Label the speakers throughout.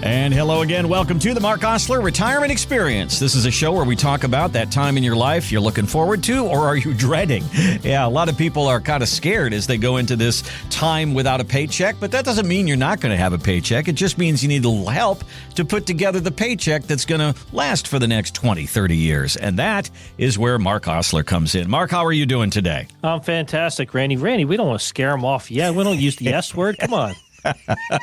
Speaker 1: And hello again. Welcome to the Marc Oslar Retirement Experience. This is a show where we talk about that time in your life you're looking forward to, or are you dreading? Yeah, a lot of people are kind of scared as they go into this time without a paycheck, but that doesn't mean you're not going to have a paycheck. It just means you need a little help to put together the paycheck that's going to last for the next 20, 30 years. And that is where Marc Oslar comes in. Marc, how are you doing today?
Speaker 2: I'm fantastic, Randy. Randy, we don't want to scare them off yet. We don't use the S word. Come on.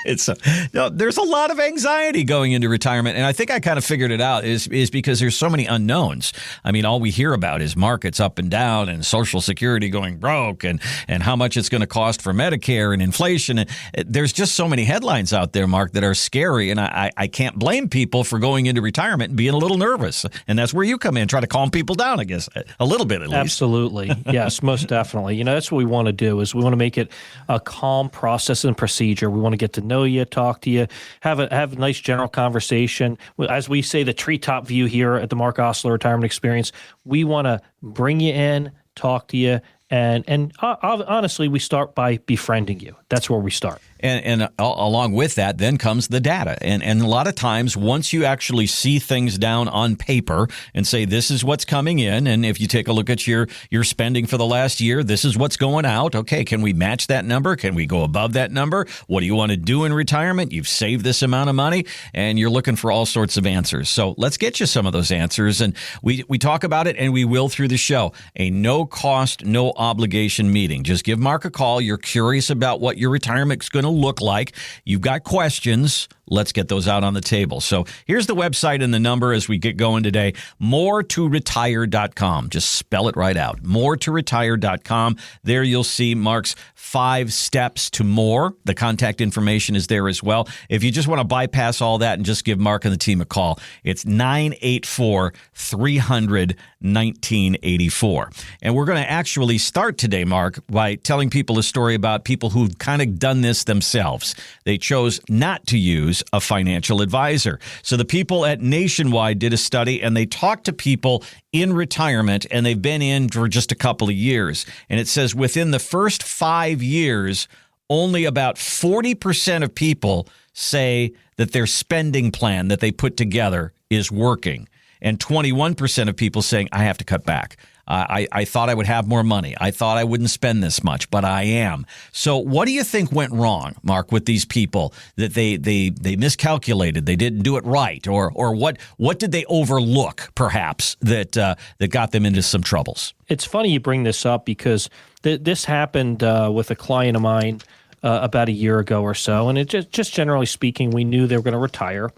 Speaker 1: There's a lot of anxiety going into retirement, and I think I kind of figured it out is because there's so many unknowns. I mean, all we hear about is markets up and down and Social Security going broke and how much it's going to cost for Medicare and inflation. And there's just so many headlines out there, Marc, that are scary, and I can't blame people for going into retirement and being a little nervous. And that's where you come in, try to calm people down, I guess, a little bit at least.
Speaker 2: Absolutely. Yes, most definitely. That's what we want to do is we want to make it a calm process and procedure. We want to get to know you, talk to you, have a nice general conversation. As we say, the treetop view here at the Marc Oslar Retirement Experience, we want to bring you in, talk to you, and honestly, we start by befriending you. That's where we start.
Speaker 1: And along with that, then comes the data. And a lot of times, once you actually see things down on paper and say, this is what's coming in, and if you take a look at your spending for the last year, this is what's going out. Okay, can we match that number? Can we go above that number? What do you want to do in retirement? You've saved this amount of money, and you're looking for all sorts of answers. So let's get you some of those answers. And we talk about it, and we will through the show. A no-cost, no-obligation meeting. Just give Marc a call. You're curious about what your retirement's going to look like. You've got questions. Let's get those out on the table. So here's the website and the number as we get going today. More2retire.com. Just spell it right out. More2retire.com. There you'll see Marc's 5 steps to more. The contact information is there as well. If you just want to bypass all that and just give Marc and the team a call, it's 984-300-1984. And we're going to actually start today, Marc, by telling people a story about people who've kind of done this themselves. They chose not to use a financial advisor. So the people at Nationwide did a study, and they talked to people in retirement, and they've been in for just a couple of years. And it says within the first 5 years, only about 40% of people say that their spending plan that they put together is working. And 21% of people saying, I have to cut back. I thought I would have more money. I thought I wouldn't spend this much, but I am. So what do you think went wrong, Marc, with these people that they miscalculated, they didn't do it right, or what did they overlook, perhaps, that got them into some troubles?
Speaker 2: It's funny you bring this up because this happened with a client of mine about a year ago or so, and it just generally speaking, we knew they were going to retire.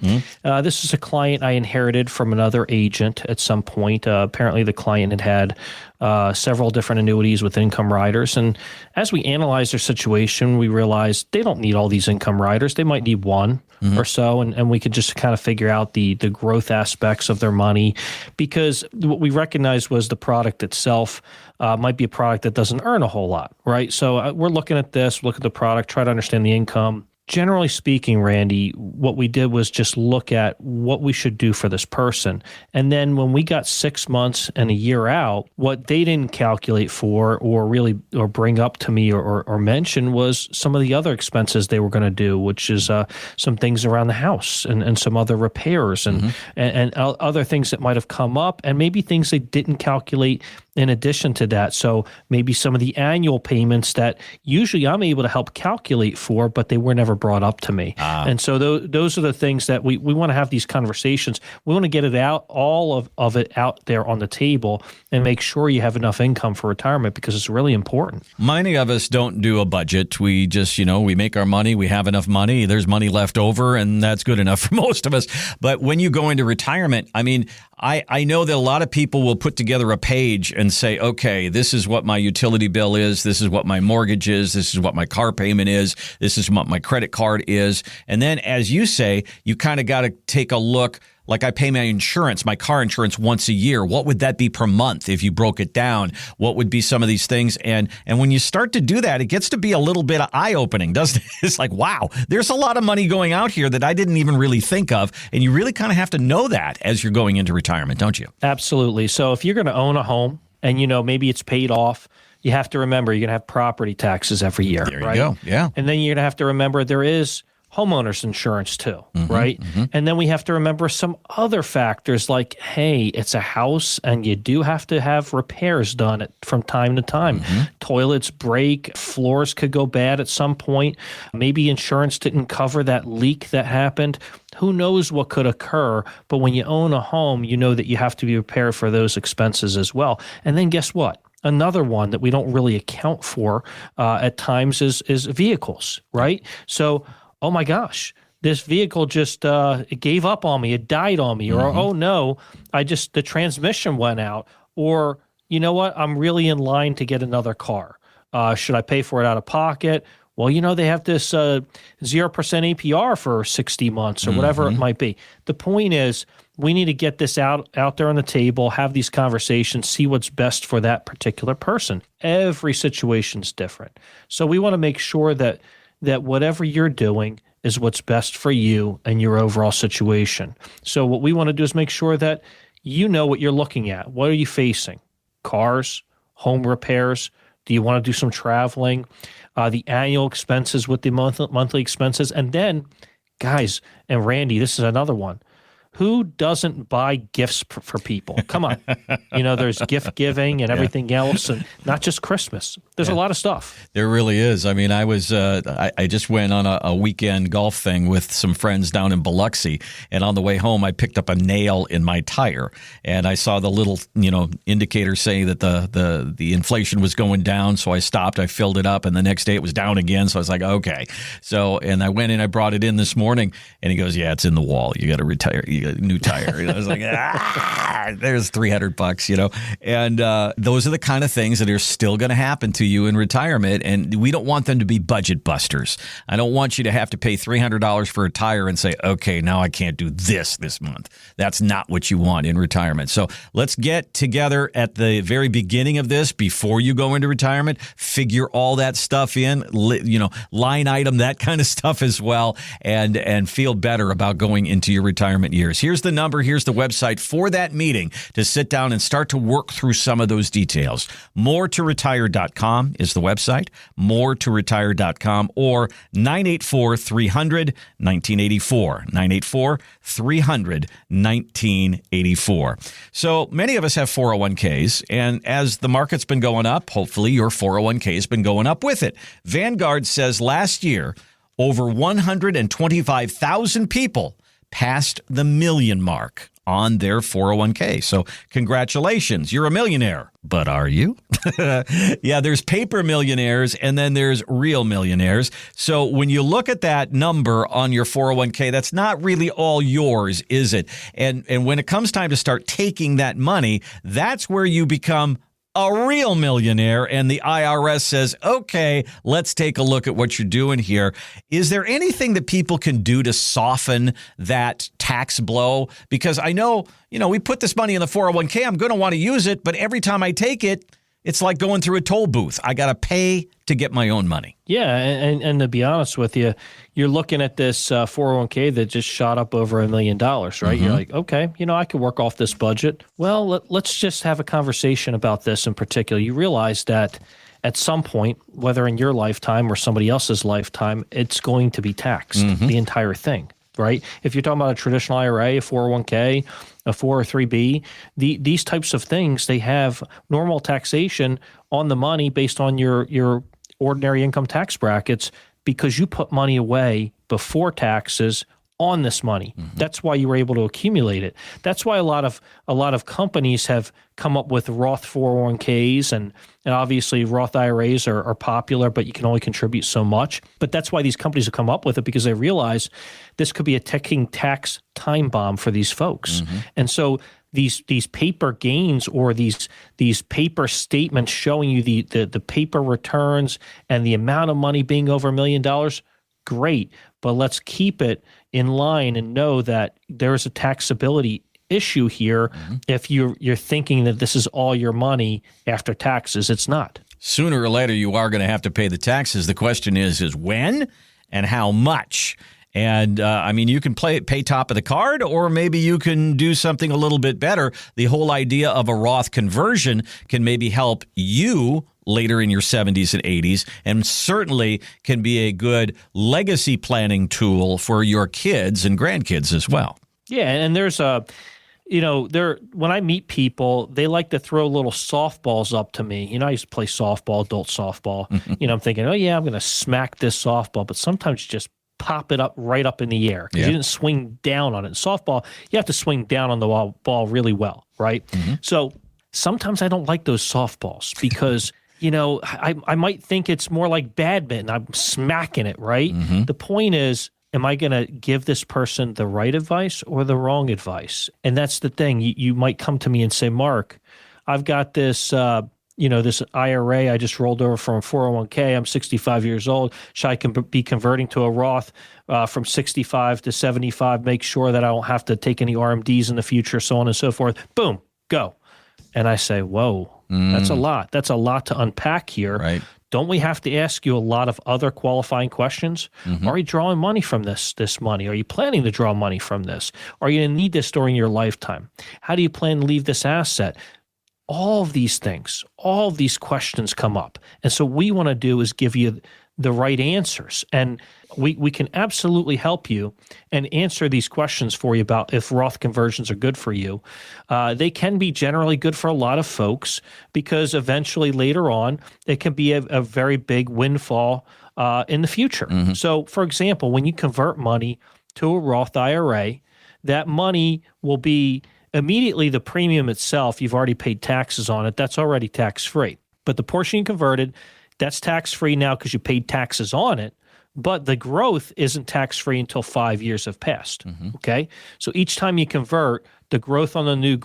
Speaker 2: This is a client I inherited from another agent at some point. Apparently, the client had several different annuities with income riders, and as we analyzed their situation, we realized they don't need all these income riders. They might need one or so, and we could just kind of figure out the growth aspects of their money, because what we recognized was the product itself might be a product that doesn't earn a whole lot, right? So we're looking at this, look at the product, try to understand the income. Generally speaking, Randy, what we did was just look at what we should do for this person. And then when we got 6 months and a year out, what they didn't calculate for or bring up to me or mention was some of the other expenses they were going to do, which is some things around the house and some other repairs and other things that might have come up, and maybe things they didn't calculate in addition to that. So maybe some of the annual payments that usually I'm able to help calculate for, but they were never brought up to me. And so those are the things that we want to have these conversations. We want to get it out, all of it out there on the table, and make sure you have enough income for retirement, because it's really important.
Speaker 1: Many of us don't do a budget. We just, we make our money. We have enough money. There's money left over, and that's good enough for most of us. But when you go into retirement, I mean, I know that a lot of people will put together a page and say, okay, this is what my utility bill is. This is what my mortgage is. This is what my car payment is. This is what my credit card is. And then, as you say, you kind of got to take a look. Like, I pay my insurance, my car insurance, once a year. What would that be per month if you broke it down? What would be some of these things? And when you start to do that, it gets to be a little bit eye-opening, doesn't it? It's like, wow, there's a lot of money going out here that I didn't even really think of. And you really kind of have to know that as you're going into retirement, don't you?
Speaker 2: Absolutely. So if you're going to own a home and, maybe it's paid off, you have to remember you're going to have property taxes every year.
Speaker 1: There you
Speaker 2: right?
Speaker 1: go. Yeah.
Speaker 2: And then you're going to have to remember there is homeowners insurance too, right? And then we have to remember some other factors like, hey, it's a house and you do have to have repairs done from time to time. Toilets break, floors could go bad at some point. Maybe insurance didn't cover that leak that happened. Who knows what could occur? But when you own a home, you know that you have to be prepared for those expenses as well. And then guess what? Another one that we don't really account for at times is vehicles, right? So, oh my gosh, this vehicle just it gave up on me, it died on me, or oh no, the transmission went out, or you know what, I'm really in line to get another car. Should I pay for it out of pocket? Well, you know, they have this 0% APR for 60 months or whatever it might be. The point is, we need to get this out there on the table, have these conversations, see what's best for that particular person. Every situation's different. So we want to make sure that whatever you're doing is what's best for you and your overall situation. So what we want to do is make sure that you know what you're looking at. What are you facing? Cars, home repairs? Do you want to do some traveling? The annual expenses with the monthly expenses? And then, guys, and Randy, this is another one. Who doesn't buy gifts for people? Come on. You know, there's gift giving and everything else, and not just Christmas. There's a lot of stuff.
Speaker 1: There really is. I mean, I just went on a weekend golf thing with some friends down in Biloxi, and on the way home, I picked up a nail in my tire, and I saw the little, indicator saying that the inflation was going down, so I stopped, I filled it up, and the next day it was down again, so I was like, okay. So, and I went in, I brought it in this morning, and he goes, yeah, it's in the wall. You got to retire. You got a new tire. I was like, there's $300, and those are the kind of things that are still going to happen to you in retirement, and we don't want them to be budget busters. I don't want you to have to pay $300 for a tire and say, okay, now I can't do this month. That's not what you want in retirement. So let's get together at the very beginning of this before you go into retirement, figure all that stuff in, line item, that kind of stuff as well, and feel better about going into your retirement years. Here's the number. Here's the website for that meeting to sit down and start to work through some of those details. Moretoretire.com is the website, moretoretire.com, or 984-300-1984, 984-300-1984. So many of us have 401ks, and as the market's been going up, hopefully your 401k has been going up with it. Vanguard says last year, over 125,000 people passed the million mark on their 401k. So congratulations, you're a millionaire. But are you? Yeah, there's paper millionaires and then there's real millionaires. So when you look at that number on your 401k, that's not really all yours, is it? And when it comes time to start taking that money, that's where you become a real millionaire, and the IRS says, okay, let's take a look at what you're doing here. Is there anything that people can do to soften that tax blow? Because I know, we put this money in the 401k, I'm going to want to use it, but every time I take it, it's like going through a toll booth. I got to pay to get my own money. Yeah,
Speaker 2: and to be honest with you, you're looking at this 401k that just shot up over $1 million, right? Mm-hmm. You're like, okay, I could work off this budget. Well, let's just have a conversation about this in particular. You realize that at some point, whether in your lifetime or somebody else's lifetime, it's going to be taxed, the entire thing, right? If you're talking about a traditional IRA, a 401k, a 403b, these types of things, they have normal taxation on the money based on your ordinary income tax brackets because you put money away before taxes on this money. That's why you were able to accumulate it. That's why a lot of companies have come up with Roth 401ks and obviously Roth IRAs are popular, but you can only contribute so much. But that's why these companies have come up with it, because they realize this could be a ticking tax time bomb for these folks. And so these paper gains or these paper statements showing you the paper returns and the amount of money being over $1 million, great. But let's keep it in line and know that there's a taxability issue here. If you're thinking that this is all your money after taxes. It's not.
Speaker 1: Sooner or later, you are going to have to pay the taxes. The question is when and how much. And you can pay top of the card, or maybe you can do something a little bit better. The whole idea of a Roth conversion can maybe help you later in your 70s and 80s, and certainly can be a good legacy planning tool for your kids and grandkids as well.
Speaker 2: Yeah, and there's when I meet people, they like to throw little softballs up to me. I used to play softball, adult softball. I'm thinking, oh yeah, I'm going to smack this softball, but sometimes you just pop it up right up in the air because you didn't swing down on it. In softball, you have to swing down on the ball really well, right? So sometimes I don't like those softballs because I might think it's more like badminton. I'm smacking it, right? The point is, am I going to give this person the right advice or the wrong advice? And that's the thing. You might come to me and say, Mark, I've got this, this IRA I just rolled over from 401k. I'm 65 years old. Should I be converting to a Roth from 65 to 75? Make sure that I don't have to take any RMDs in the future, so on and so forth. Boom, go. And I say, whoa, that's a lot. That's a lot to unpack here.
Speaker 1: Right.
Speaker 2: Don't we have to ask you a lot of other qualifying questions? Are you drawing money from this money? Are you planning to draw money from this? Are you going to need this during your lifetime? How do you plan to leave this asset? All of these things, all of these questions come up. And so what we want to do is give you the right answers. And we can absolutely help you and answer these questions for you about if Roth conversions are good for you. They can be generally good for a lot of folks because eventually later on, it can be a very big windfall in the future. So for example, when you convert money to a Roth IRA, that money will be immediately the premium itself. You've already paid taxes on it. That's already tax-free. But the portion you converted, that's tax-free now because you paid taxes on it, but the growth isn't tax-free until 5 years have passed, okay? So each time you convert, the growth on the new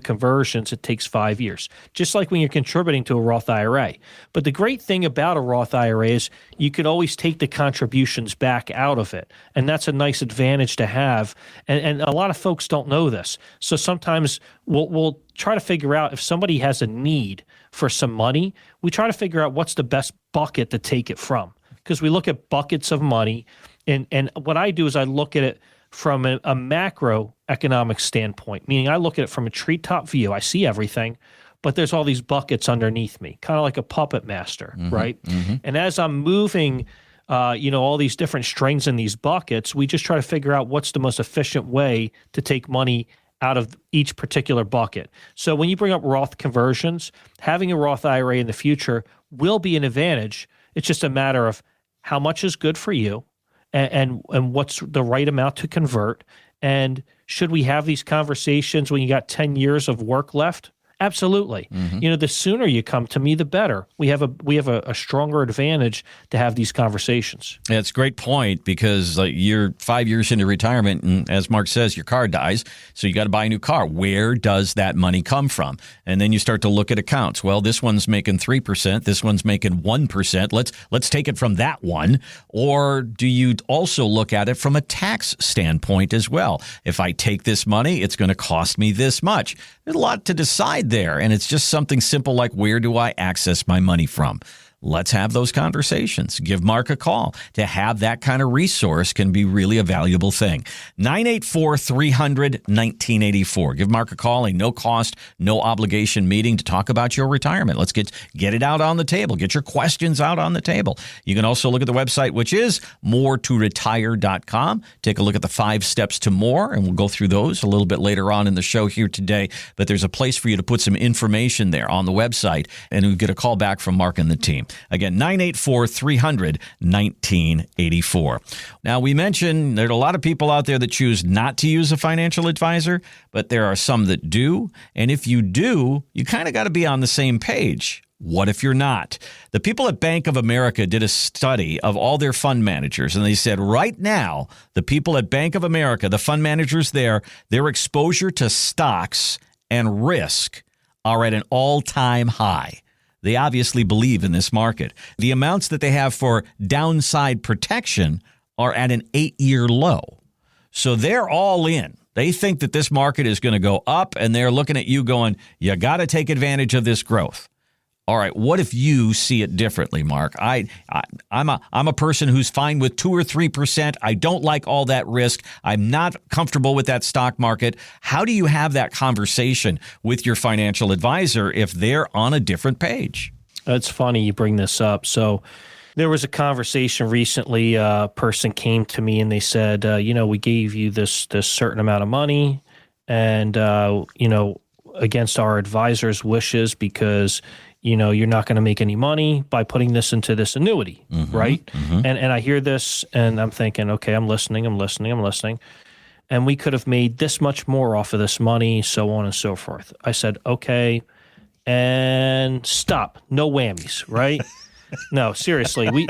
Speaker 2: conversions, it takes 5 years, just like when you're contributing to a Roth IRA. But the great thing about a Roth IRA is you could always take the contributions back out of it, and that's a nice advantage to have, and a lot of folks don't know this. So sometimes we'll try to figure out if somebody has a need for some money, we try to figure out what's the best bucket to take it from. Because we look at buckets of money, and what I do is I look at it from a macroeconomic standpoint, meaning I look at it from a treetop view. I see everything, but there's all these buckets underneath me, kind of like a puppet master, right? And as I'm moving, all these different strings in these buckets, we just try to figure out what's the most efficient way to take money out of each particular bucket. So when you bring up Roth conversions, having a Roth IRA in the future will be an advantage. It's just a matter of how much is good for you and what's the right amount to convert. And should we have these conversations when you got 10 years of work left? Absolutely. The sooner you come to me, the better. We have a stronger advantage to have these conversations.
Speaker 1: Yeah, it's a great point because you're 5 years into retirement, and as Mark says, your car dies, so you got to buy a new car. Where does that money come from? And then you start to look at accounts. Well, this one's making 3%. This one's making 1%. Let's take it from that one. Or do you also look at it from a tax standpoint as well? If I take this money, it's going to cost me this much. There's a lot to decide there, and it's just something simple like, where do I access my money from? Let's have those conversations. Give Mark a call. To have that kind of resource can be really a valuable thing. 984-300-1984. Give Mark a call, a no-cost, no obligation meeting to talk about your retirement. Let's get it out on the table. Get your questions out on the table. You can also look at the website, which is moretoretire.com. Take a look at the 5 steps to more, and we'll go through those a little bit later on in the show here today. But there's a place for you to put some information there on the website, and we'll get a call back from Mark and the team. Again, 984-300-1984. Now, we mentioned there are a lot of people out there that choose not to use a financial advisor, but there are some that do. And if you do, you kind of got to be on the same page. What if you're not? The people at Bank of America did a study of all their fund managers, and they said right now, the people at Bank of America, the fund managers there, their exposure to stocks and risk are at an all-time high. They obviously believe in this market. The amounts that they have for downside protection are at an 8-year low. So they're all in. They think that this market is going to go up, and they're looking at you going, you got to take advantage of this growth. All right, what if you see it differently, Mark? I'm a person who's fine with 2 or 3%. I don't like all that risk. I'm not comfortable with that stock market. How do you have that conversation with your financial advisor if they're on a different page?
Speaker 2: It's funny you bring this up. So there was a conversation recently. A person came to me and they said, we gave you this certain amount of money and, against our advisor's wishes because, you're not going to make any money by putting this into this annuity, right? Mm-hmm. And I hear this and I'm thinking, okay, I'm listening. And we could have made this much more off of this money, so on and so forth. I said, okay, and stop. No whammies, right? No, seriously.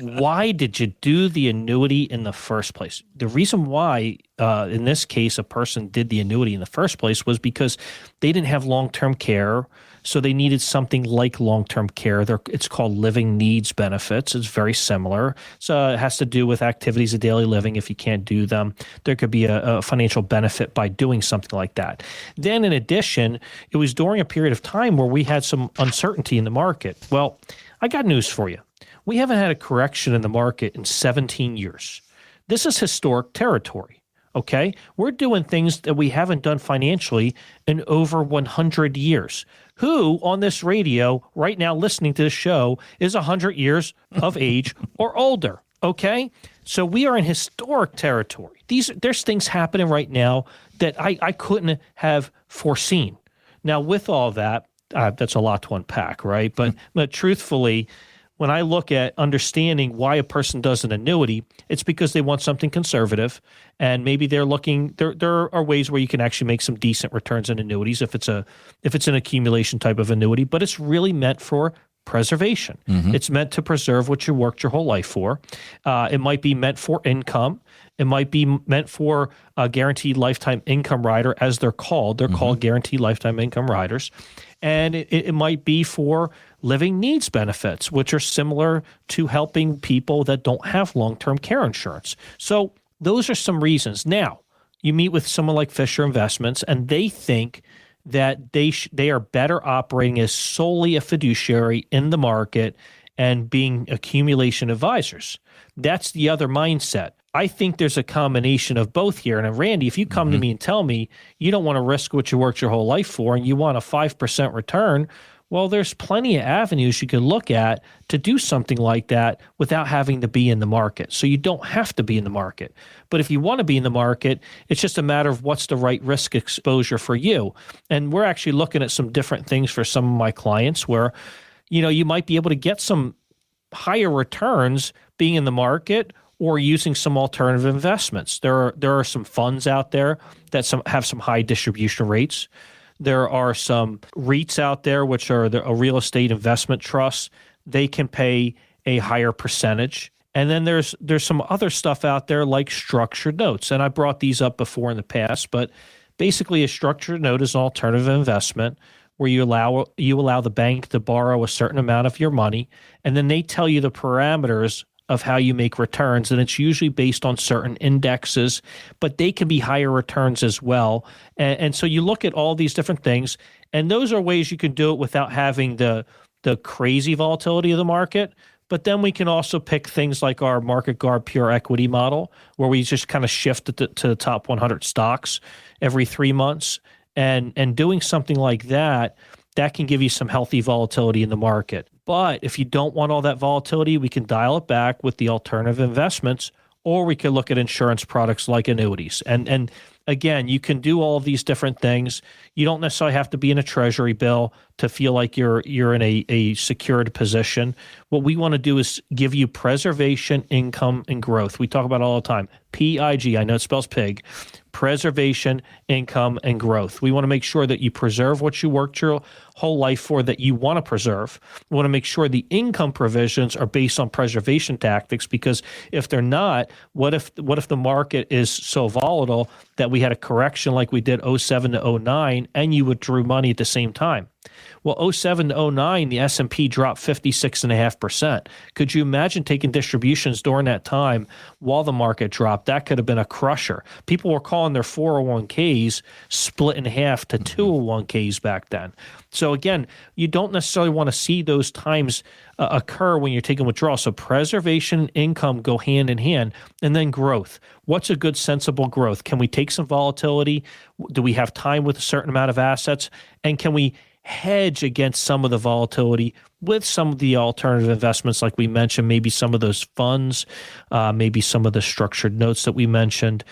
Speaker 2: Why did you do the annuity in the first place? The reason why, in this case, a person did the annuity in the first place was because they didn't have long-term care, so they needed something like long-term care. It's called living needs benefits. It's very similar. So it has to do with activities of daily living. If you can't do them, there could be a financial benefit by doing something like that. Then in addition, it was during a period of time where we had some uncertainty in the market. Well, I got news for you. We haven't had a correction in the market in 17 years. This is historic territory, okay? We're doing things that we haven't done financially in over 100 years. Who on this radio right now listening to this show is 100 years of age or older, okay? So we are in historic territory. There's things happening right now that I couldn't have foreseen. Now, with all that, that's a lot to unpack, right? But truthfully, when I look at understanding why a person does an annuity, it's because they want something conservative, and maybe they're looking. There are ways where you can actually make some decent returns in annuities if it's an accumulation type of annuity, but it's really meant for preservation. Mm-hmm. It's meant to preserve what you worked your whole life for. It might be meant for income. It might be meant for a guaranteed lifetime income rider, as they're called. They're called guaranteed lifetime income riders. And it might be for living needs benefits, which are similar to helping people that don't have long-term care insurance. So those are some reasons. Now, you meet with someone like Fisher Investments, and they think that they are better operating as solely a fiduciary in the market and being accumulation advisors. That's the other mindset. I think there's a combination of both here. And Randy, if you come to me and tell me you don't want to risk what you worked your whole life for and you want a 5% return, well, there's plenty of avenues you can look at to do something like that without having to be in the market. So you don't have to be in the market. But if you want to be in the market, it's just a matter of what's the right risk exposure for you. And we're actually looking at some different things for some of my clients where, you might be able to get some higher returns being in the market or using some alternative investments. There are some funds out there that have some high distribution rates. There are some REITs out there, which are a real estate investment trust. They can pay a higher percentage. And then there's some other stuff out there like structured notes. And I brought these up before in the past, but basically a structured note is an alternative investment where you allow the bank to borrow a certain amount of your money, and then they tell you the parameters of how you make returns, and it's usually based on certain indexes, but they can be higher returns as well. And so you look at all these different things, and those are ways you can do it without having the crazy volatility of the market. But then we can also pick things like our Market Guard Pure Equity model, where we just kind of shift it to the top 100 stocks every 3 months. And doing something like that can give you some healthy volatility in the market. But if you don't want all that volatility, we can dial it back with the alternative investments, or we can look at insurance products like annuities. And again, you can do all of these different things. You don't necessarily have to be in a treasury bill to feel like you're in a secured position. What we want to do is give you preservation, income, and growth. We talk about it all the time. PIG, I know it spells pig. Preservation, income, and growth. We want to make sure that you preserve what you worked your whole life for that you want to preserve. We want to make sure the income provisions are based on preservation tactics, because if they're not, what if the market is so volatile that we had a correction like we did 07 to 09 and you withdrew money at the same time? Well, 07 to 09, the S&P dropped 56.5%. Could you imagine taking distributions during that time while the market dropped? That could have been a crusher. People were calling their 401ks split in half to 201ks back then. So again, you don't necessarily want to see those times occur when you're taking withdrawals. So preservation and income go hand in hand. And then growth. What's a good, sensible growth? Can we take some volatility? Do we have time with a certain amount of assets? And can we hedge against some of the volatility with some of the alternative investments, like we mentioned, maybe some of those funds, maybe some of the structured notes that we mentioned,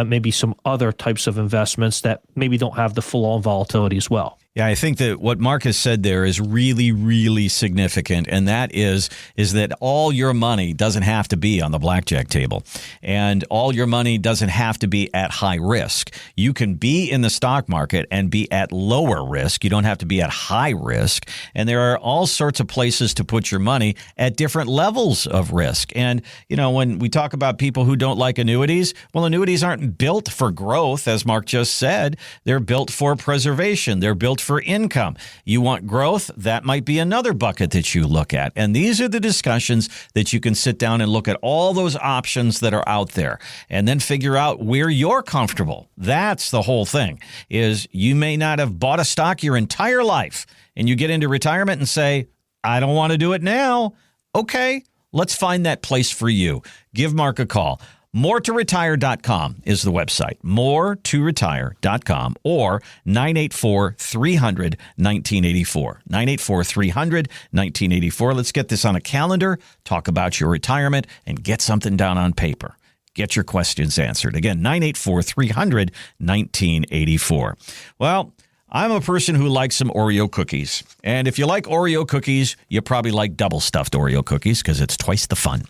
Speaker 2: maybe some other types of investments that maybe don't have the full-on volatility as well.
Speaker 1: Yeah, I think that what Marc has said there is really, really significant, and that is that all your money doesn't have to be on the blackjack table, and all your money doesn't have to be at high risk. You can be in the stock market and be at lower risk. You don't have to be at high risk, and there are all sorts of places to put your money at different levels of risk. And, you know, when we talk about people who don't like annuities, well, annuities aren't built for growth, as Marc just said. They're built for preservation. They're built for income. You want growth? That might be another bucket that you look at. And these are the discussions that you can sit down and look at all those options that are out there and then figure out where you're comfortable. That's the whole thing, is you may not have bought a stock your entire life and you get into retirement and say, I don't want to do it now. Okay, let's find that place for you. Give Marc a call. Moretoretire.com is the website, moretoretire.com, or 984-300-1984. 984-300-1984. Let's get this on a calendar, talk about your retirement, and get something down on paper. Get your questions answered. Again, 984-300-1984. Well, I'm a person who likes some Oreo cookies. And if you like Oreo cookies, you probably like double-stuffed Oreo cookies because it's twice the fun.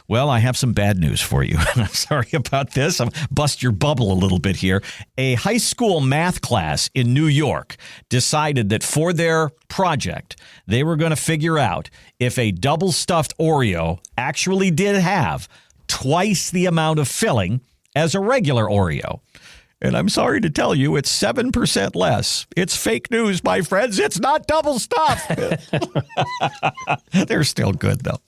Speaker 1: Well, I have some bad news for you. I'm sorry about this. I'll bust your bubble a little bit here. A high school math class in New York decided that for their project, they were going to figure out if a double-stuffed Oreo actually did have twice the amount of filling as a regular Oreo. And I'm sorry to tell you, it's 7% less. It's fake news, my friends. It's not double stuffed. They're still good, though.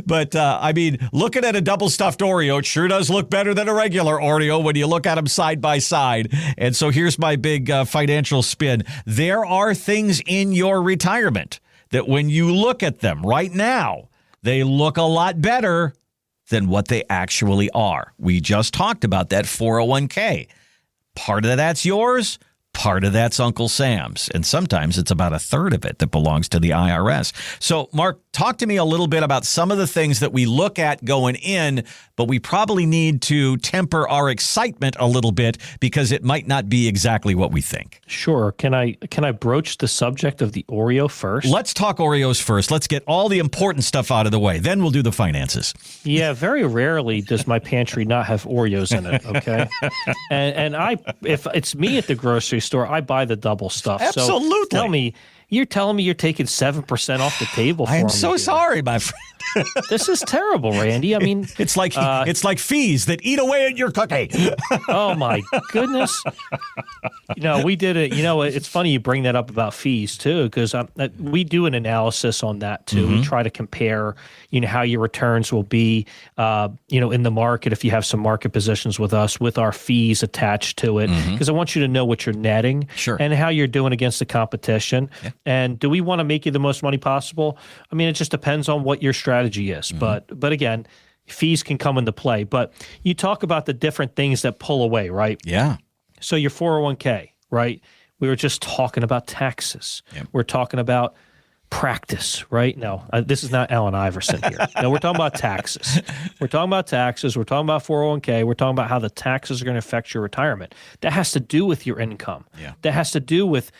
Speaker 1: But, I mean, looking at a double stuffed Oreo, it sure does look better than a regular Oreo when you look at them side by side. And so here's my big financial spin. There are things in your retirement that when you look at them right now, they look a lot better than what they actually are. We just talked about that 401k. Part of that's yours, part of that's Uncle Sam's. And sometimes it's about a third of it that belongs to the IRS. So, Marc, talk to me a little bit about some of the things that we look at going in, but we probably need to temper our excitement a little bit because it might not be exactly what we think.
Speaker 2: Sure. Can I broach the subject of the Oreo first?
Speaker 1: Let's talk Oreos first. Let's get all the important stuff out of the way. Then we'll do the finances.
Speaker 2: Yeah, very rarely does my pantry not have Oreos in it, okay? and if it's me at the grocery store, I buy the double stuff.
Speaker 1: Absolutely.
Speaker 2: So you're telling me you're taking 7% off the table for me.
Speaker 1: I'm so sorry, my friend.
Speaker 2: This is terrible, Randy. I mean,
Speaker 1: it's like fees that eat away at your cookie.
Speaker 2: Oh my goodness! We did it. It's funny you bring that up about fees too, because we do an analysis on that too. Mm-hmm. We try to compare, how your returns will be, in the market if you have some market positions with us, with our fees attached to it, because I want you to know what you're netting,
Speaker 1: sure,
Speaker 2: and how you're doing against the competition. Yeah. And do we want to make you the most money possible? I mean, it just depends on what your strategy is. Mm-hmm. But again, fees can come into play. But you talk about the different things that pull away, right?
Speaker 1: Yeah.
Speaker 2: So your 401k, right? We were just talking about taxes. Yep. We're talking about practice, right? No, this is not Allen Iverson here. No, we're talking about taxes. We're talking about taxes. We're talking about 401k. We're talking about how the taxes are going to affect your retirement. That has to do with your income.
Speaker 1: Yeah.
Speaker 2: That has to do with,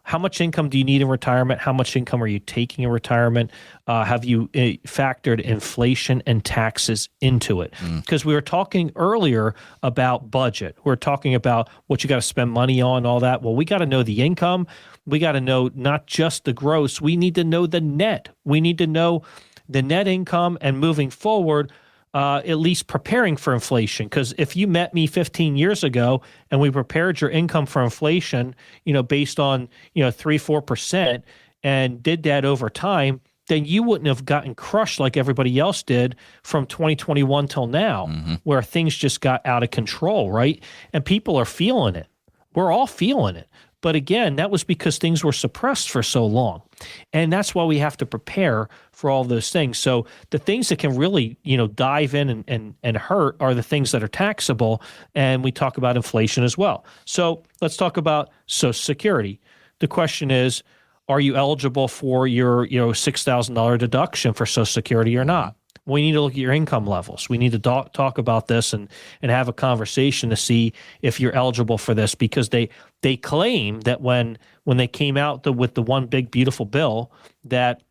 Speaker 2: how much income do you need in retirement? How much income are you taking in retirement? Have you factored inflation and taxes into it? Because we were talking earlier about budget. We're talking about what you got to spend money on, all that. Well, we got to know the income. We got to know not just the gross. We need to know the net. We need to know the net income, and moving forward, at least preparing for inflation. Because if you met me 15 years ago and we prepared your income for inflation, based on, 3-4% and did that over time, then you wouldn't have gotten crushed like everybody else did from 2021 till now, where things just got out of control, right? And people are feeling it. We're all feeling it. But again, that was because things were suppressed for so long. And that's why we have to prepare for all those things. So the things that can really, dive in and hurt are the things that are taxable. And we talk about inflation as well. So let's talk about Social Security. The question is, are you eligible for your $6,000 deduction for Social Security or not? We need to look at your income levels. We need to talk about this and have a conversation to see if you're eligible for this, because they claim that when they came out with the one big beautiful bill, that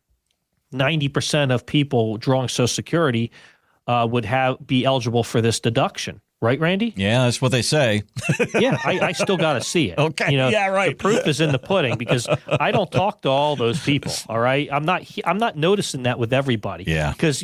Speaker 2: 90% of people drawing Social Security would be eligible for this deduction. Right, Randy?
Speaker 1: Yeah, that's what they say.
Speaker 2: Yeah, I still got to see it.
Speaker 1: Okay, yeah, right.
Speaker 2: The proof is in the pudding, because I don't talk to all those people, all right? I'm not noticing that with everybody.
Speaker 1: Yeah.
Speaker 2: Because,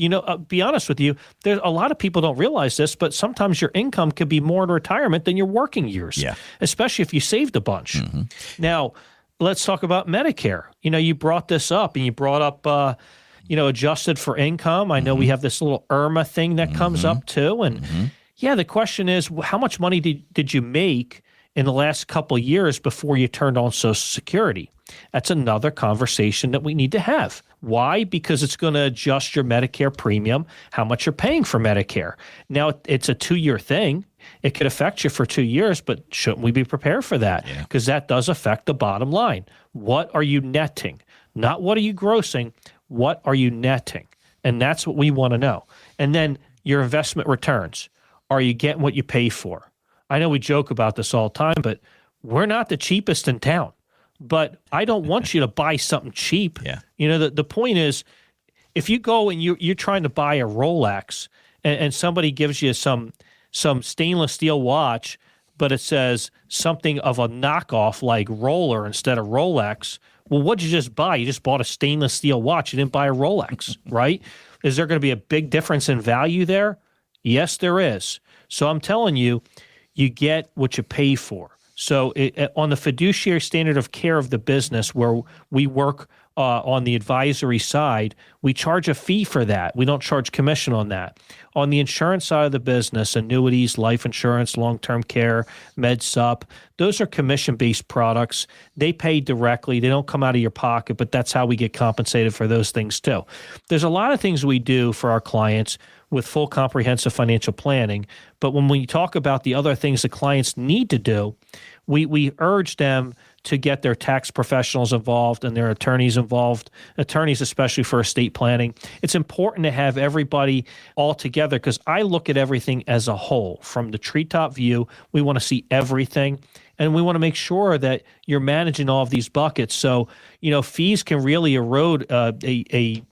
Speaker 2: be honest with you, there's a lot of people don't realize this, but sometimes your income could be more in retirement than your working years.
Speaker 1: Yeah.
Speaker 2: Especially if you saved a bunch. Mm-hmm. Now, let's talk about Medicare. You brought this up, and you brought up adjusted for income. I know we have this little IRMA thing that comes up too, and yeah, the question is, how much money did you make in the last couple of years before you turned on Social Security? That's another conversation that we need to have. Why? Because it's going to adjust your Medicare premium, how much you're paying for Medicare. Now, it's a 2-year thing. It could affect you for 2 years, but shouldn't we be prepared for that? Because that does affect the bottom line. What are you netting? Not what are you grossing, what are you netting? And that's what we want to know. And then your investment returns. Are you getting what you pay for? I know we joke about this all the time, but we're not the cheapest in town. But I don't want you to buy something cheap.
Speaker 1: Yeah.
Speaker 2: The point is, if you go and you're trying to buy a Rolex and somebody gives you some stainless steel watch, but it says something of a knockoff like Roller instead of Rolex, well, what'd you just buy? You just bought a stainless steel watch. You didn't buy a Rolex, right? Is there going to be a big difference in value there? Yes, there is. So I'm telling you, you get what you pay for. So on the fiduciary standard of care of the business, where we work on the advisory side, we charge a fee for that. We don't charge commission on that. On the insurance side of the business, annuities, life insurance, long-term care, MedSup, those are commission-based products. They pay directly. They don't come out of your pocket, but that's how we get compensated for those things too. There's a lot of things we do for our clients with full comprehensive financial planning, but when we talk about the other things that clients need to do, we urge them to get their tax professionals involved and their attorneys involved, attorneys especially for estate planning. It's important to have everybody all together, because I look at everything as a whole. From the treetop view, we want to see everything, and we want to make sure that you're managing all of these buckets. So, fees can really erode a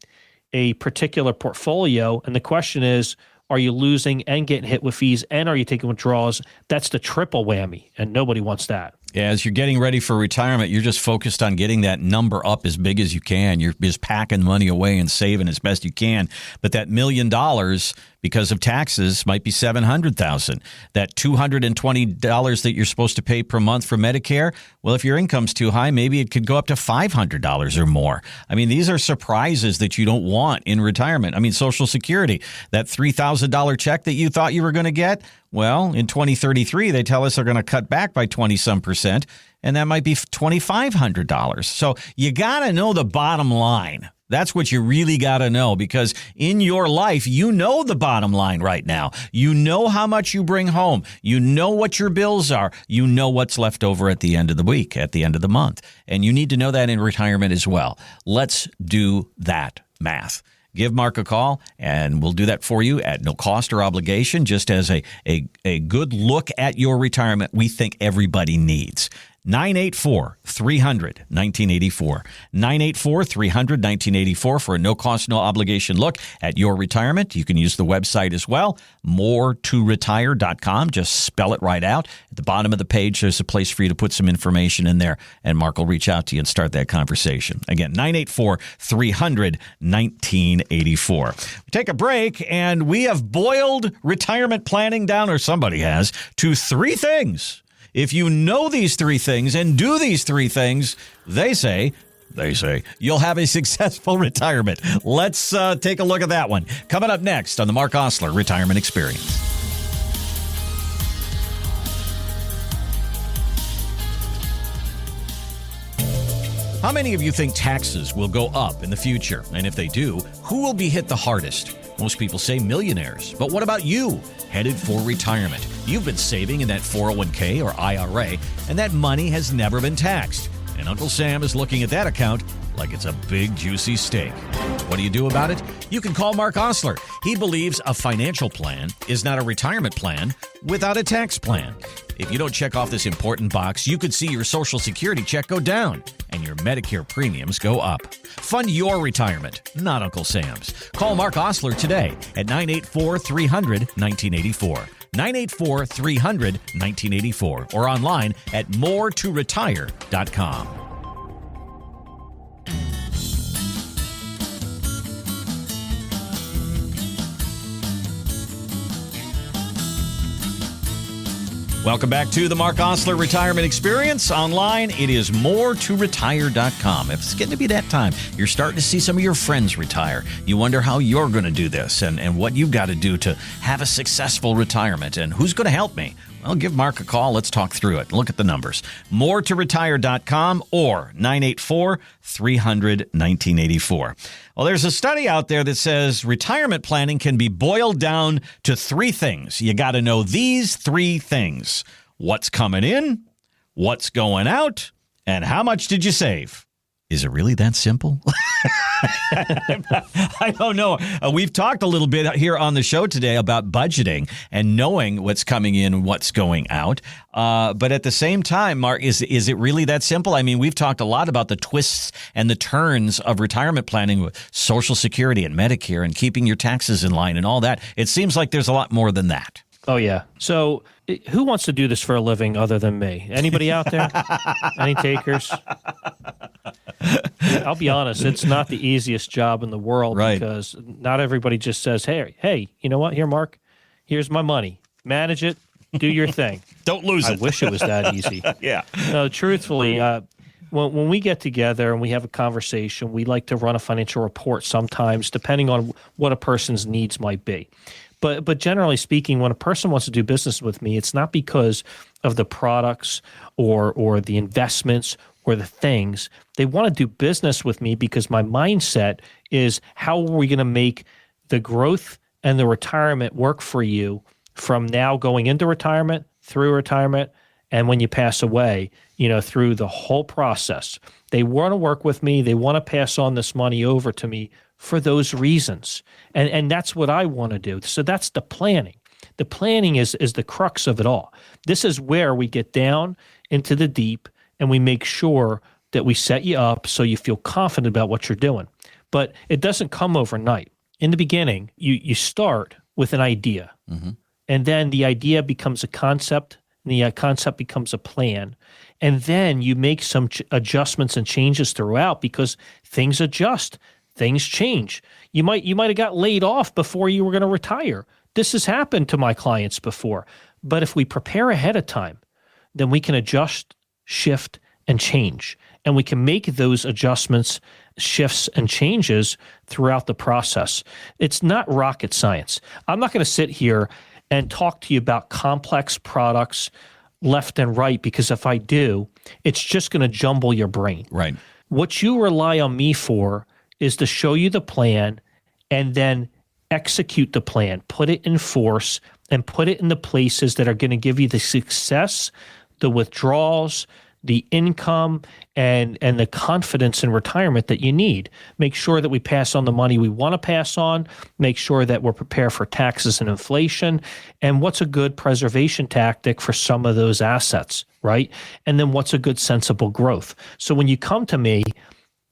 Speaker 2: particular portfolio, and the question is, are you losing and getting hit with fees, and are you taking withdrawals? That's the triple whammy, and nobody wants that.
Speaker 1: Yeah, as you're getting ready for retirement, you're just focused on getting that number up as big as you can. You're just packing money away and saving as best you can. But that $1 million, because of taxes, might be $700,000. That $220 that you're supposed to pay per month for Medicare, well, if your income's too high, maybe it could go up to $500 or more. I mean, these are surprises that you don't want in retirement. I mean, Social Security, that $3,000 check that you thought you were going to get, well, in 2033, they tell us they're going to cut back by 20-some%, and that might be $2,500. So you got to know the bottom line. That's what you really got to know, because in your life, you know the bottom line right now. You know how much you bring home. You know what your bills are. You know what's left over at the end of the week, at the end of the month. And you need to know that in retirement as well. Let's do that math. Give Mark a call, and we'll do that for you at no cost or obligation, just as a good look at your retirement we think everybody needs. 984-300-1984. 984-300-1984 for a no-cost, no-obligation look at your retirement. You can use the website as well, moretoretire.com. Just spell it right out. At the bottom of the page, there's a place for you to put some information in there, and Mark will reach out to you and start that conversation. Again, 984-300-1984. We take a break, and we have boiled retirement planning down, or somebody has, to 3 things. If you know these 3 things and do these 3 things, they say, you'll have a successful retirement. Let's take a look at that one. Coming up next on the Marc Oslar Retirement Experience. How many of you think taxes will go up in the future? And if they do, who will be hit the hardest? Most people say millionaires. But what about you, headed for retirement? You've been saving in that 401k or IRA, and that money has never been taxed. and Uncle Sam is looking at that account like it's a big, juicy steak. What do you do about it? You can call Marc Oslar. He believes a financial plan is not a retirement plan without a tax plan. If you don't check off this important box, you could see your Social Security check go down and your Medicare premiums go up. Fund your retirement, not Uncle Sam's. Call Marc Oslar today at 984-300-1984. 984-300-1984 or online at moretoretire.com. Welcome back to the Marc Oslar Retirement Experience. Online, it is moretoretire.com. If it's getting to be that time, you're starting to see some of your friends retire. You wonder how you're going to do this and what you've got to do to have a successful retirement. And who's going to help me? Well, give Mark a call. Let's talk through it. Look at the numbers. moretoretire.com or 984-300-1984. Well, there's a study out there that says retirement planning can be boiled down to three things. You got to know these three things. What's coming in, what's going out, and how much did you save? Is it really that simple? I don't know. We've talked a little bit here on the show today about budgeting and knowing what's coming in and what's going out. But at the same time, Mark, is it really that simple? I mean, we've talked a lot about the twists and the turns of retirement planning with Social Security and Medicare and keeping your taxes in line and all that. It seems like there's a lot more than that.
Speaker 2: Oh, yeah. So who wants to do this for a living other than me? Anybody out there? Any takers? I'll be honest, it's not the easiest job in the world, right? Because not everybody just says, hey, you know what? Here, Mark, here's my money. Manage it. Do your thing.
Speaker 1: Don't lose it.
Speaker 2: I wish it was that easy.
Speaker 1: Yeah.
Speaker 2: No, truthfully, when we get together and we have a conversation, we like to run a financial report sometimes, depending on what a person's needs might be. But generally speaking, when a person wants to do business with me, it's not because of the products or the investments or the things. They want to do business with me because my mindset is, how are we going to make the growth and the retirement work for you from now going into retirement, through retirement, and when you pass away, through the whole process. They want to work with me. They want to pass on this money over to me for those reasons. And that's what I want to do. So that's the planning. The planning is the crux of it all. This is where we get down into the deep and we make sure that we set you up so you feel confident about what you're doing. But it doesn't come overnight. In the beginning, you start with an idea. Mm-hmm. And then the idea becomes a concept, and the concept becomes a plan. And then you make some adjustments and changes throughout because things adjust, things change. You might have got laid off before you were going to retire. This has happened to my clients before. But if we prepare ahead of time, then we can adjust, shift, and change. And we can make those adjustments, shifts, and changes throughout the process. It's not rocket science. I'm not going to sit here and talk to you about complex products left and right, because if I do, it's just going to jumble your brain.
Speaker 1: Right.
Speaker 2: What you rely on me for is to show you the plan and then execute the plan, put it in force, and put it in the places that are going to give you the success, the withdrawals, the income, and the confidence in retirement that you need. Make sure that we pass on the money we want to pass on. Make sure that we're prepared for taxes and inflation. And what's a good preservation tactic for some of those assets, right? And then what's a good sensible growth? So when you come to me,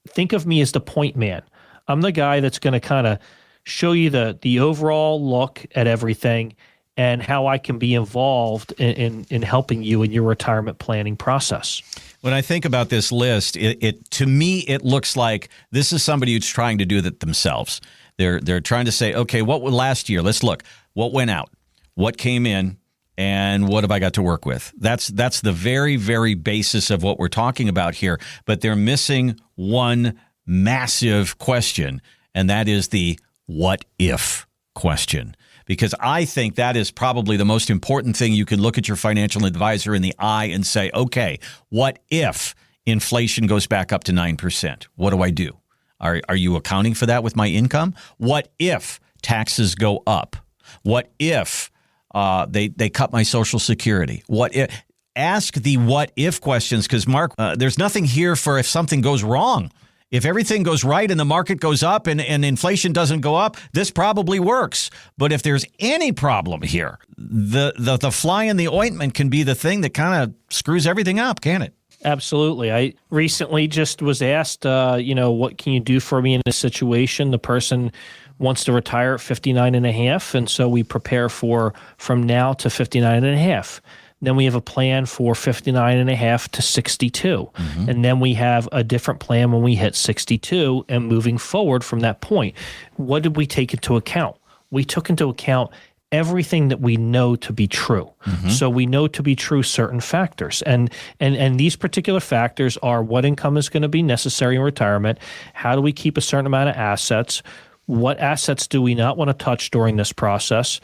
Speaker 2: think of me as the point man. I'm the guy that's going to kind of show you the overall look at everything and how I can be involved in helping you in your retirement planning process.
Speaker 1: When I think about this list, it to me, it looks like this is somebody who's trying to do that themselves. They're trying to say, okay, what was last year? Let's look. What went out? What came in? And what have I got to work with? That's the very, very basis of what we're talking about here. But they're missing one massive question, and that is the what if question. Because I think that is probably the most important thing. You can look at your financial advisor in the eye and say, okay, what if inflation goes back up to 9%? What do I do? Are you accounting for that with my income? What if taxes go up? What if they cut my Social Security? What if? ask the what if questions because, Mark, there's nothing here for if something goes wrong. If everything goes right and the market goes up and inflation doesn't go up, this probably works. But if there's any problem here, the fly in the ointment can be the thing that kind of screws everything up, can it?
Speaker 2: Absolutely. I recently just was asked, what can you do for me in this situation? The person wants to retire at 59 and a half, and so we prepare for from now to 59 and a half. Then we have a plan for 59 and a half to 62. Mm-hmm. And then we have a different plan when we hit 62 and moving forward from that point. What did we take into account? We took into account everything that we know to be true. Mm-hmm. So we know to be true certain factors. And these particular factors are what income is going to be necessary in retirement, how do we keep a certain amount of assets, what assets do we not want to touch during this process,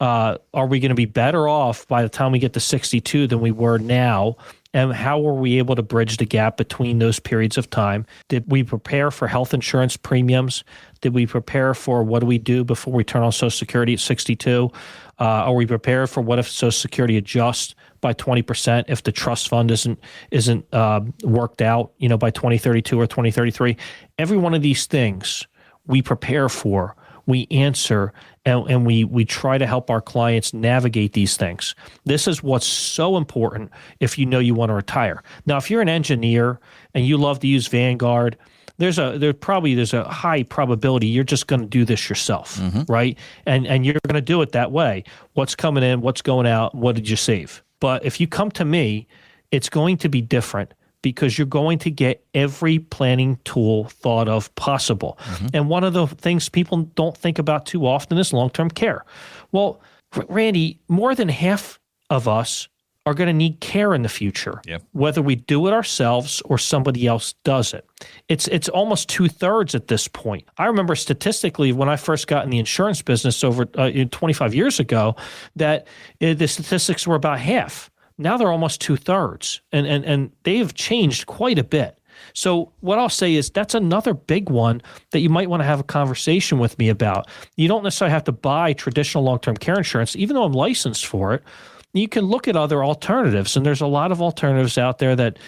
Speaker 2: are we going to be better off by the time we get to 62 than we were now? And how were we able to bridge the gap between those periods of time? Did we prepare for health insurance premiums? Did we prepare for what do we do before we turn on Social Security at 62? Are we prepared for what if Social Security adjusts by 20% if the trust fund isn't worked out, by 2032 or 2033? Every one of these things we prepare for, we answer, and we try to help our clients navigate these things. This is what's so important if you know you want to retire. Now, if you're an engineer and you love to use Vanguard, there's a high probability you're just going to do this yourself, mm-hmm. right? And you're going to do it that way. What's coming in, what's going out, what did you save? But if you come to me, it's going to be different, because you're going to get every planning tool thought of possible. Mm-hmm. And one of the things people don't think about too often is long-term care. Well, Randy, more than half of us are going to need care in the future, yep. whether we do it ourselves or somebody else does it. It's almost 2/3 at this point. I remember statistically when I first got in the insurance business over 25 years ago that the statistics were about half. Now they're almost 2/3, and they have changed quite a bit. So what I'll say is that's another big one that you might want to have a conversation with me about. You don't necessarily have to buy traditional long-term care insurance, even though I'm licensed for it. You can look at other alternatives, and there's a lot of alternatives out there that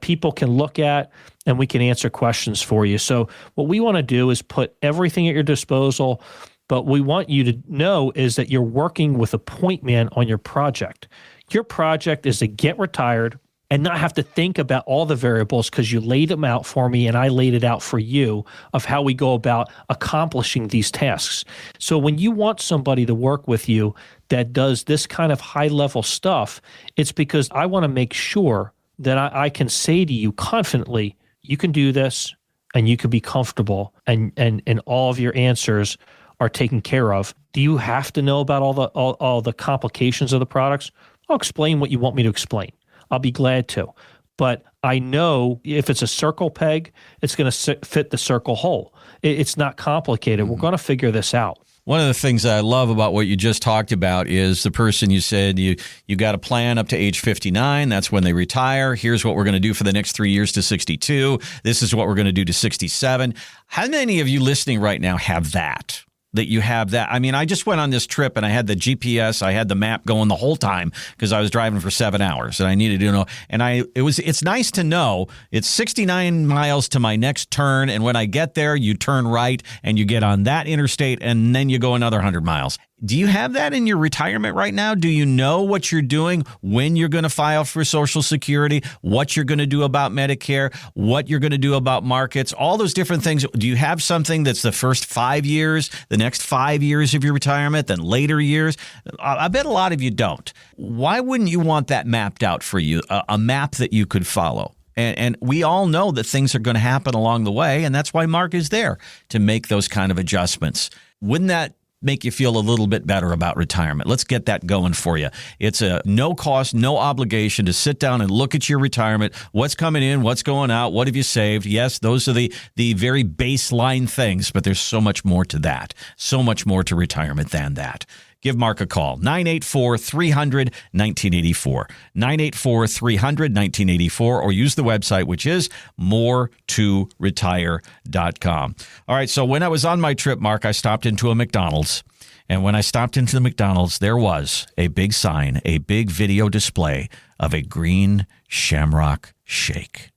Speaker 2: people can look at, and we can answer questions for you. So what we want to do is put everything at your disposal, but we want you to know is that you're working with a point man on your project. Your project is to get retired and not have to think about all the variables because you laid them out for me and I laid it out for you of how we go about accomplishing these tasks. So when you want somebody to work with you that does this kind of high-level stuff, it's because I want to make sure that I can say to you confidently, you can do this and you can be comfortable and all of your answers are taken care of. Do you have to know about all the complications of the products? I'll explain what you want me to explain. I'll be glad to. But I know if it's a circle peg, it's going to fit the circle hole. It's not complicated. Mm-hmm. We're going to figure this out.
Speaker 1: One of the things I love about what you just talked about is the person you said you got a plan up to age 59. That's when they retire. Here's what we're going to do for the next 3 years to 62. This is what we're going to do to 67. How many of you listening right now have that? That you have that. I mean, I just went on this trip and I had the GPS, I had the map going the whole time because I was driving for 7 hours and I needed to know. And it's nice to know it's 69 miles to my next turn. And when I get there, you turn right and you get on that interstate and then you go another 100 miles. Do you have that in your retirement right now? Do you know what you're doing, when you're going to file for Social Security, what you're going to do about Medicare, what you're going to do about markets, all those different things? Do you have something that's the first 5 years, the next 5 years of your retirement, then later years? I bet a lot of you don't. Why wouldn't you want that mapped out for you, a map that you could follow? And we all know that things are going to happen along the way, and that's why Mark is there to make those kind of adjustments. Wouldn't that make you feel a little bit better about retirement? Let's get that going for you. It's a no cost, no obligation to sit down and look at your retirement. What's coming in? What's going out? What have you saved? Yes, those are the very baseline things, but there's so much more to that. So much more to retirement than that. Give Mark a call, 984-300-1984, 984-300-1984, or use the website, which is moretoretire.com. All right, so when I was on my trip, Mark, I stopped into a McDonald's, And when I stopped into the McDonald's, there was a big sign, a big video display of a green shamrock shake.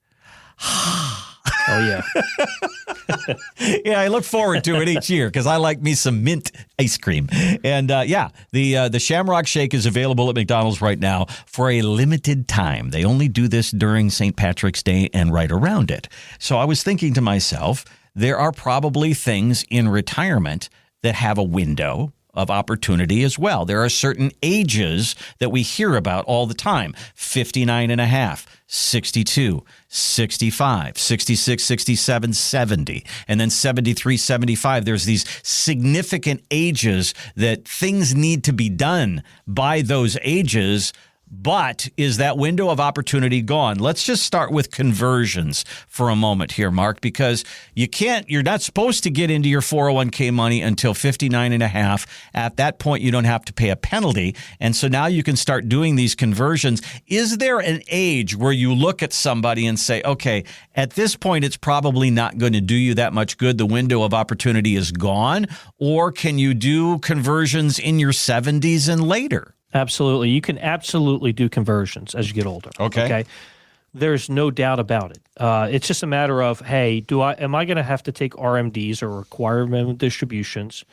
Speaker 2: Oh, yeah.
Speaker 1: Yeah, I look forward to it each year because I like me some mint ice cream. And the Shamrock Shake is available at McDonald's right now for a limited time. They only do this during St. Patrick's Day and right around it. So I was thinking to myself, there are probably things in retirement that have a window of opportunity as well. There are certain ages that we hear about all the time: 59 and a half, 62, 65, 66, 67, 70, and then 73, 75. There's these significant ages that things need to be done by those ages. But is that window of opportunity gone? Let's just start with conversions for a moment here, Mark, because you're not supposed to get into your 401k money until 59 and a half. At that point, you don't have to pay a penalty. And so now you can start doing these conversions. Is there an age where you look at somebody and say, okay, at this point, it's probably not going to do you that much good. The window of opportunity is gone. Or can you do conversions in your 70s and later?
Speaker 2: Absolutely. You can absolutely do conversions as you get older.
Speaker 1: Okay.
Speaker 2: There's no doubt about it. It's just a matter of, hey, am I going to have to take RMDs or required minimum distributions,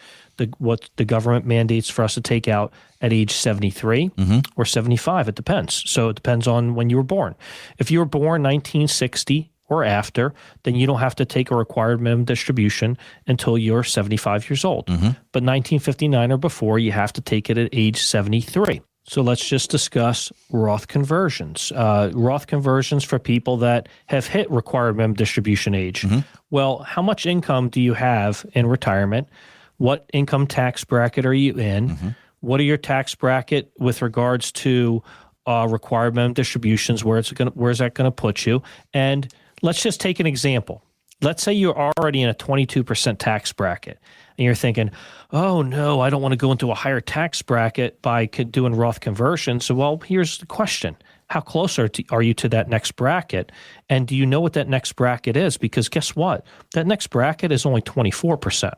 Speaker 2: what the government mandates for us to take out at age 73 or 75? It depends. So it depends on when you were born. If you were born 1960 or after, then you don't have to take a required minimum distribution until you're 75 years old. But 1959 or before, you have to take it at age 73. So let's just discuss Roth conversions. Roth conversions for people that have hit required minimum distribution age. Well, how much income do you have in retirement? What income tax bracket are you in? What are your tax bracket with regards to required minimum distributions? Where's that going to put you? And let's just take an example. Let's say you're already in a 22% tax bracket and you're thinking, oh, no, I don't want to go into a higher tax bracket by doing Roth conversion. So, well, here's the question. How close are you to that next bracket? And do you know what that next bracket is? Because guess what? That next bracket is only 24%.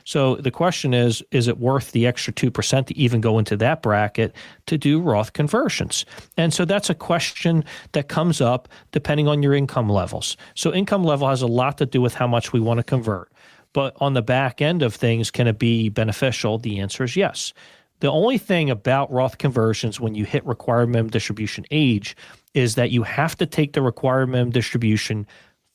Speaker 2: So the question is it worth the extra 2% to even go into that bracket to do Roth conversions? And so that's a question that comes up depending on your income levels. So income level has a lot to do with how much we want to convert. But on the back end of things, can it be beneficial? The answer is yes. The only thing about Roth conversions when you hit required minimum distribution age is that you have to take the required minimum distribution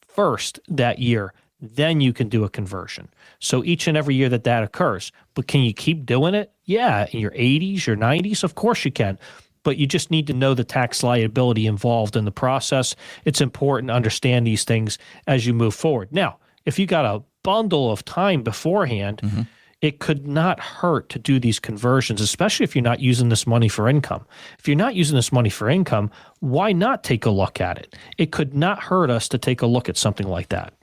Speaker 2: first that year. Then you can do a conversion. So each and every year that occurs. But can you keep doing it? Yeah, in your 80s, your 90s, of course you can. But you just need to know the tax liability involved in the process. It's important to understand these things as you move forward. Now, if you got a bundle of time beforehand, it could not hurt to do these conversions, especially if you're not using this money for income. If you're not using this money for income, why not take a look at it? It could not hurt us to take a look at something like that.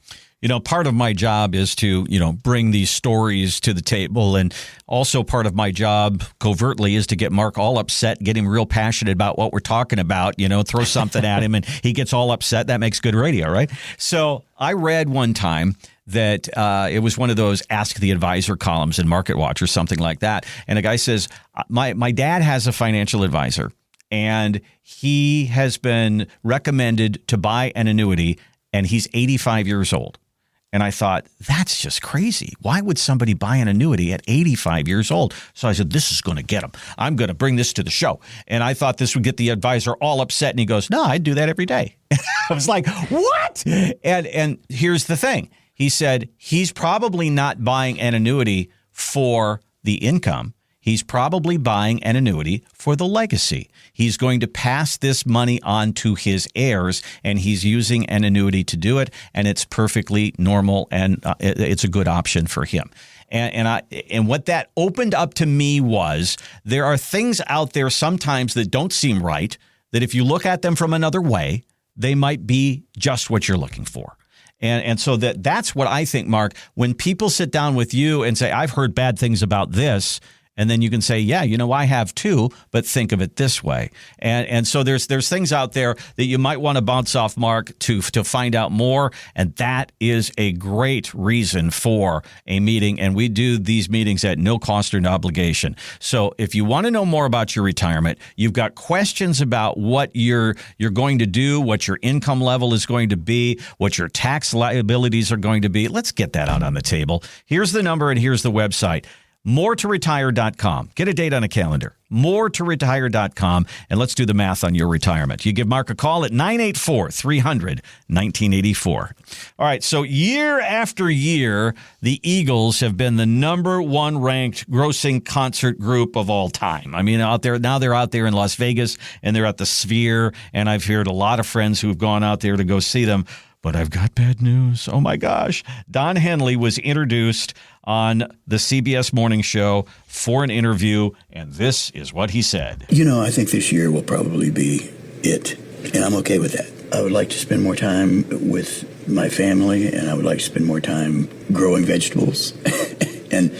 Speaker 1: You know, part of my job is to, bring these stories to the table. And also part of my job covertly is to get Mark all upset, get him real passionate about what we're talking about, throw something at him and he gets all upset. That makes good radio, right? So I read one time that it was one of those Ask the Advisor columns in Market Watch or something like that. And a guy says, my dad has a financial advisor and he has been recommended to buy an annuity and he's 85 years old. And I thought, that's just crazy. Why would somebody buy an annuity at 85 years old? So I said, this is going to get him. I'm going to bring this to the show. And I thought this would get the advisor all upset. And he goes, no, I do that every day. I was like, what? And here's the thing. He said he's probably not buying an annuity for the income. He's probably buying an annuity for the legacy. He's going to pass this money on to his heirs, and he's using an annuity to do it, and it's perfectly normal, and it's a good option for him. And what that opened up to me was there are things out there sometimes that don't seem right, that if you look at them from another way, they might be just what you're looking for. And so that's what I think, Mark, when people sit down with you and say, I've heard bad things about this, And then you can say, yeah, I have too, but think of it this way. And so there's things out there that you might want to bounce off Mark to find out more. And that is a great reason for a meeting. And we do these meetings at no cost or no obligation. So if you want to know more about your retirement, you've got questions about what you're going to do, what your income level is going to be, what your tax liabilities are going to be. Let's get that out on the table. Here's the number and here's the website. MoreToRetire.com. Get a date on a calendar. MoreToRetire.com, and let's do the math on your retirement. You give Mark a call at 984-300-1984. All right, so year after year, the Eagles have been the number one ranked grossing concert group of all time. I mean, they're out there in Las Vegas, and they're at the Sphere, and I've heard a lot of friends who've gone out there to go see them. But I've got bad news. Oh, my gosh. Don Henley was introduced on the CBS Morning Show for an interview, and this is what he said.
Speaker 3: I think this year will probably be it, and I'm okay with that. I would like to spend more time with my family, and I would like to spend more time growing vegetables. And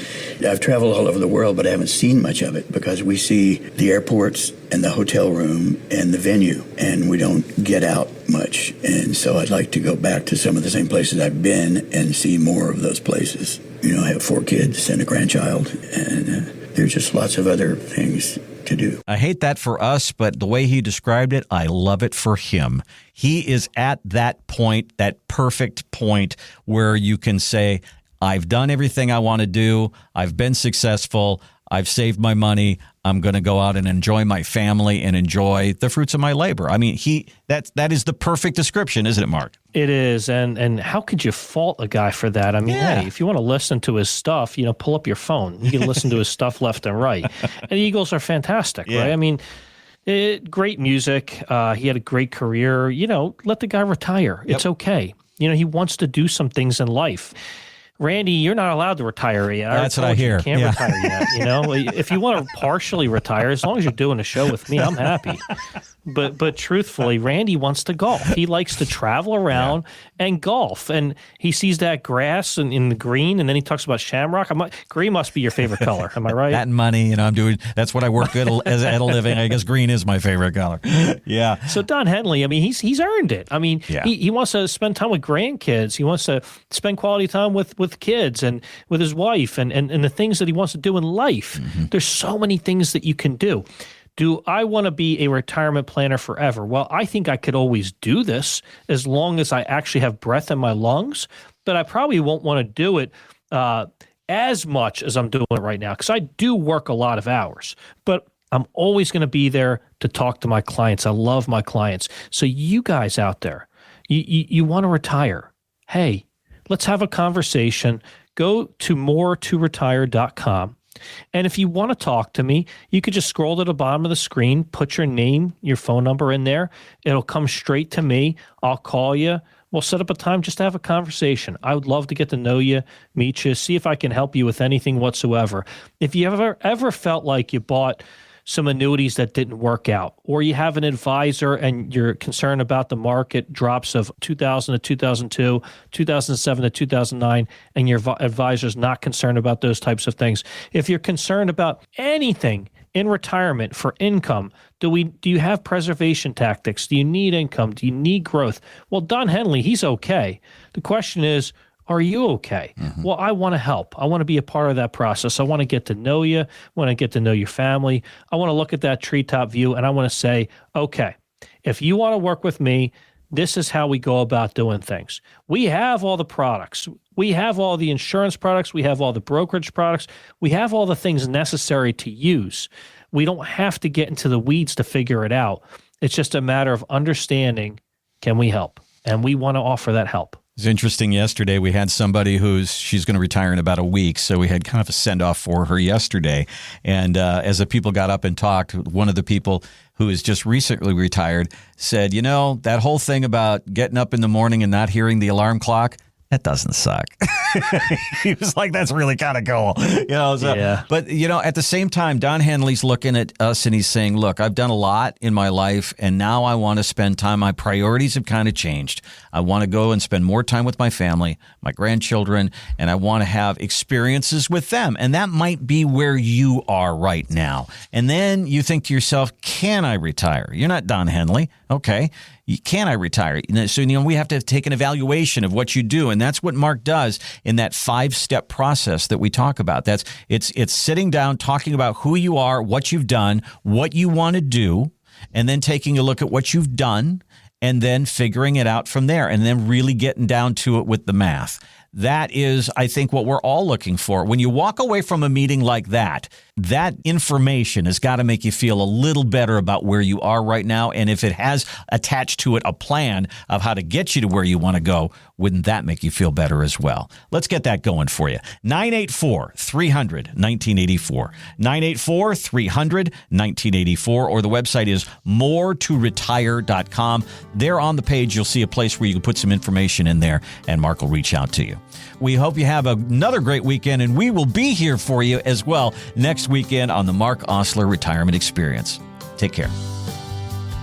Speaker 3: I've traveled all over the world, but I haven't seen much of it because we see the airports and the hotel room and the venue, and we don't get out much. And so I'd like to go back to some of the same places I've been and see more of those places. I have 4 kids and a grandchild, and there's just lots of other things to do.
Speaker 1: I hate that for us, but the way he described it, I love it for him. He is at that point, that perfect point where you can say, I've done everything I want to do. I've been successful. I've saved my money. I'm going to go out and enjoy my family and enjoy the fruits of my labor. I mean, that is the perfect description, isn't it, Mark?
Speaker 2: It is. And how could you fault a guy for that? I mean, hey, if you want to listen to his stuff, pull up your phone. You can listen to his stuff left and right. And the Eagles are fantastic, right? I mean, great music. He had a great career. Let the guy retire. It's okay. He wants to do some things in life. Randy, you're not allowed to retire yet.
Speaker 1: That's what I hear.
Speaker 2: You can't retire yet. If you want to partially retire, as long as you're doing a show with me, I'm happy. But truthfully, Randy wants to golf. He likes to travel around and golf. And he sees that grass in the green, and then he talks about shamrock. Green must be your favorite color. Am I right?
Speaker 1: That and money, that's what I work at a living. I guess green is my favorite color. Yeah.
Speaker 2: So Don Henley, I mean, he's earned it. I mean, he wants to spend time with grandkids. He wants to spend quality time with kids and with his wife and the things that he wants to do in life. Mm-hmm. There's so many things that you can do. Do I want to be a retirement planner forever? Well, I think I could always do this as long as I actually have breath in my lungs, but I probably won't want to do it as much as I'm doing it right now because I do work a lot of hours, but I'm always going to be there to talk to my clients. I love my clients. So you guys out there, you want to retire. Hey, let's have a conversation. Go to moretoretire.com. And if you want to talk to me, you could just scroll to the bottom of the screen, put your name, your phone number in there. It'll come straight to me. I'll call you. We'll set up a time just to have a conversation. I would love to get to know you, meet you, see if I can help you with anything whatsoever. If you ever felt like you bought some annuities that didn't work out, or you have an advisor and you're concerned about the market drops of 2000 to 2002, 2007 to 2009, and your advisor's not concerned about those types of things. If you're concerned about anything in retirement for income, do you have preservation tactics? Do you need income? Do you need growth? Well, Don Henley, he's okay. The question is, are you okay? Mm-hmm. Well, I want to help. I want to be a part of that process. I want to get to know you. I want to get to know your family. I want to look at that treetop view, and I want to say, okay, if you want to work with me, this is how we go about doing things. We have all the products. We have all the insurance products. We have all the brokerage products. We have all the things necessary to use. We don't have to get into the weeds to figure it out. It's just a matter of understanding, can we help? And we want to offer that help.
Speaker 1: It's interesting. Yesterday, we had somebody she's going to retire in about a week, so we had kind of a send-off for her yesterday. And as the people got up and talked, one of the people who is just recently retired said, that whole thing about getting up in the morning and not hearing the alarm clock, that doesn't suck. He was like, that's really kind of cool.
Speaker 2: Yeah.
Speaker 1: But, at the same time, Don Henley's looking at us and he's saying, look, I've done a lot in my life and now I want to spend time. My priorities have kind of changed. I want to go and spend more time with my family, my grandchildren, and I want to have experiences with them. And that might be where you are right now. And then you think to yourself, can I retire? You're not Don Henley. Okay. Can I retire? So, we have to take an evaluation of what you do. And that's what Marc does in that 5-step process that we talk about. It's sitting down, talking about who you are, what you've done, what you want to do, and then taking a look at what you've done and then figuring it out from there and then really getting down to it with the math. That is, I think, what we're all looking for. When you walk away from a meeting like that, that information has got to make you feel a little better about where you are right now. And if it has attached to it a plan of how to get you to where you want to go, wouldn't that make you feel better as well? Let's get that going for you. 984-300-1984. 984-300-1984. Or the website is moretoretire.com. There on the page, you'll see a place where you can put some information in there, and Marc will reach out to you. We hope you have another great weekend, and we will be here for you as well next weekend on the Marc Oslar Retirement Experience. Take care.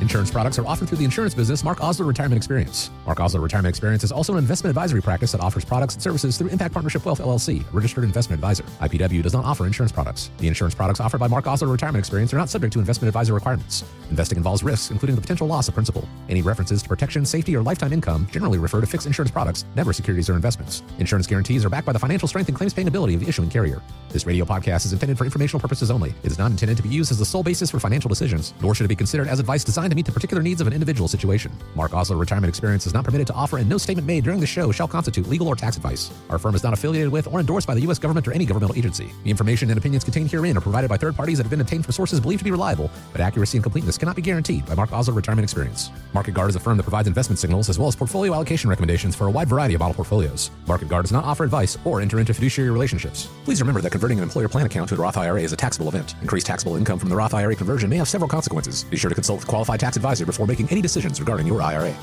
Speaker 4: Insurance products are offered through the insurance business Marc Oslar Retirement Experience. Marc Oslar Retirement Experience is also an investment advisory practice that offers products and services through Impact Partnership Wealth LLC, a registered investment advisor. IPW does not offer insurance products. The insurance products offered by Marc Oslar Retirement Experience are not subject to investment advisor requirements. Investing involves risks, including the potential loss of principal. Any references to protection, safety, or lifetime income generally refer to fixed insurance products, never securities or investments. Insurance guarantees are backed by the financial strength and claims paying ability of the issuing carrier. This radio podcast is intended for informational purposes only. It is not intended to be used as the sole basis for financial decisions, nor should it be considered as advice designed to meet the particular needs of an individual situation. Marc Oslar Retirement Experience is not permitted to offer, and no statement made during the show shall constitute legal or tax advice. Our firm is not affiliated with or endorsed by the U.S. government or any governmental agency. The information and opinions contained herein are provided by third parties that have been obtained from sources believed to be reliable, but accuracy and completeness cannot be guaranteed by Marc Oslar Retirement Experience. Market Guard is a firm that provides investment signals as well as portfolio allocation recommendations for a wide variety of model portfolios. Market Guard does not offer advice or enter into fiduciary relationships. Please remember that converting an employer plan account to a Roth IRA is a taxable event. Increased taxable income from the Roth IRA conversion may have several consequences. Be sure to consult with a qualified tax advisor before making any decisions regarding your IRA.